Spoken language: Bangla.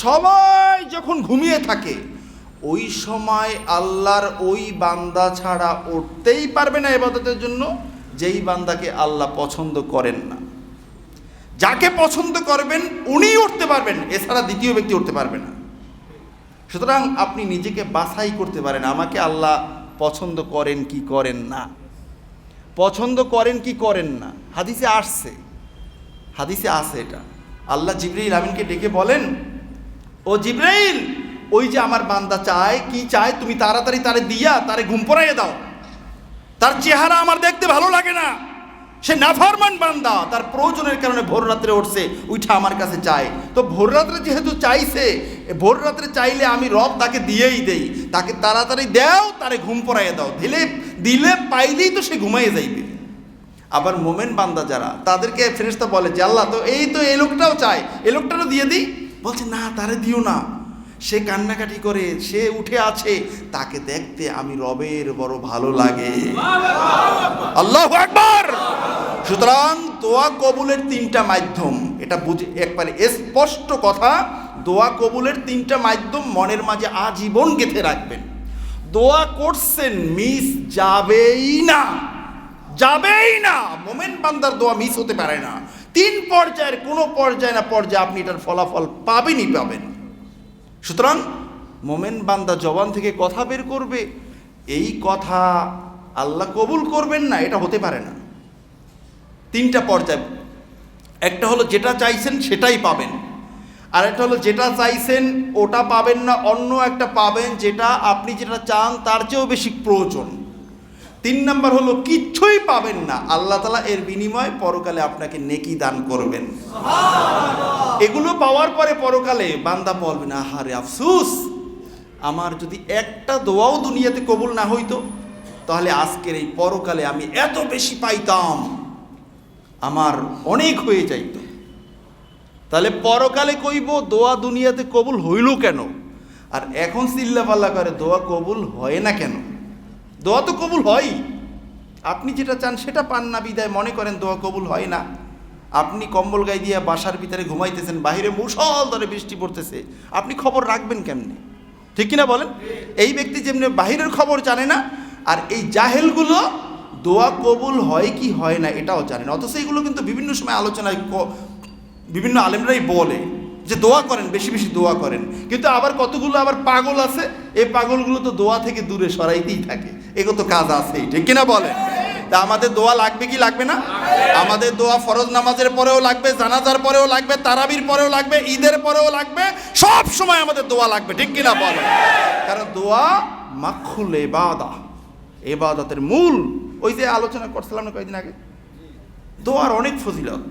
সবাই যখন ঘুমিয়ে থাকে ওই সময় আল্লাহর ওই বান্দা ছাড়া উঠতেই পারবে না ইবাদতের জন্য যেই বান্দাকে আল্লাহ পছন্দ করেন না। যাকে পছন্দ করবেন উনিই উঠতে পারবেন, এছাড়া দ্বিতীয় ব্যক্তি উঠতে পারবে না। সুতরাং আপনি নিজেকে বাছাই করতে পারেন আমাকে আল্লাহ পছন্দ করেন কি করেন না, পছন্দ করেন কি করেন না। হাদিসে আসছে, হাদিসে আছে এটা। আল্লাহ জিবরাইল আমিনকে ডেকে বলেন, ও জিবরাইল, ওই যে আমার বান্দা চায়, কি চায় তুমি তাড়াতাড়ি তারে দিয়া তারে ঘুম পড়াইয়া দাও। তার চেহারা আমার দেখতে ভালো লাগে না, সে নাফরমান বান্দা, তার প্রয়োজনের কারণে ভোর রাত্রে উঠছে, উঠা আমার কাছে চায়। তো ভোর রাত্রে যেহেতু চাইছে, ভোর রাত্রে চাইলে আমি রব তাকে দিয়েই দেই, তাকে তাড়াতাড়ি দাও, তারে ঘুম পড়াইয়া দাও। দিলে পাইলেই তো সে ঘুমাইয়ে যাইবে। আবার মোমেন বান্দা যারা, তাদেরকে ফেরেশতা বলে যে আল্লাহ তো এই লোকটাও চায়, এই লোকটারও দিয়ে দিই। বলছে না, তারে দিও না, সে কান্নাকাটি করে, সে উঠে আছে, তাকে দেখতে আমি রবের বড় ভালো লাগে। আল্লাহু আকবার। সুতরাং দোয়া কবুলের তিনটা মাধ্যম, এটা বুঝে একবারে স্পষ্ট কথা। দোয়া কবুলের তিনটা মাধ্যম মনের মাঝে আজীবন গেঁথে রাখবেন। দোয়া করছেন, মিস যাবেই না, যাবেই না। মোমেন বান্দার দোয়া মিস হতে পারে না। তিন পর্যায়ের কোনো পর্যায়ে না পর্যায়ে আপনি এটার ফলাফল পাবেনই পাবেন। সুতরাং মোমেন বান্দা জবান থেকে কথা বের করবে, এই কথা আল্লাহ কবুল করবেন না, এটা হতে পারে না। তিনটা পর্যায়, একটা হলো যেটা চাইছেন সেটাই পাবেন, আর একটা হলো যেটা চাইছেন ওটা পাবেন না, অন্য একটা পাবেন যেটা আপনি যেটা চান তার চেয়েও বেশি প্রয়োজন। তিন নাম্বার হলো কিচ্ছুই পাবেন না, আল্লাহ তাআলা এর বিনিময়ে পরকালে আপনাকে নেকি দান করবেন। এগুলো পাওয়ার পরে পরকালে বান্দা বলবে না, আহারে আফসোস, আমার যদি একটা দোয়াও দুনিয়াতে কবুল না হইতো, তাহলে আজকের এই পরকালে আমি এত বেশি পাইতাম, আমার অনেক হয়ে যাইত। তাহলে পরকালে কইব দোয়া দুনিয়াতে কবুল হইল কেন, আর এখন চিল্লাপাল্লা করে দোয়া কবুল হয় না কেন। দোয়া তো কবুল হয়, আপনি যেটা চান সেটা পান না বিদায় মনে করেন দোয়া কবুল হয় না। আপনি কম্বল গায়ে দিয়ে বাসার ভিতরে ঘুমাইতেছেন, বাহিরে মুষলধারে বৃষ্টি পড়তেছে, আপনি খবর রাখবেন কেমনে? ঠিক কিনা বলেন? এই ব্যক্তি যেমনি বাহিরের খবর জানে না, আর এই জাহেলগুলো দোয়া কবুল হয় কি হয় না এটাও জানে না। অথচ এগুলো কিন্তু বিভিন্ন সময় আলোচনায় বিভিন্ন আলেমরাই বলে যে দোয়া করেন, বেশি বেশি দোয়া করেন, কিন্তু আবার কতগুলো আবার পাগল আছে, এই পাগলগুলো তো দোয়া থেকে দূরে সরাইতেই থাকে, এগুলো তো কাজ আছেই। ঠিক কিনা বলেন? তা আমাদের দোয়া লাগবে কি লাগবে না? আমাদের দোয়া ফরজ নামাজের পরেও লাগবে, জানাজার পরেও লাগবে, তারাবির পরেও লাগবে, ঈদের পরেও লাগবে, সব সময় আমাদের দোয়া লাগবে। ঠিক কিনা বলেন? কারণ দোয়া মাখুল ইবাদা, ইবাদতের মূল। ওই যে আলোচনা করছিলাম না কয়েকদিন আগে, দোয়ার অনেক ফজিলত।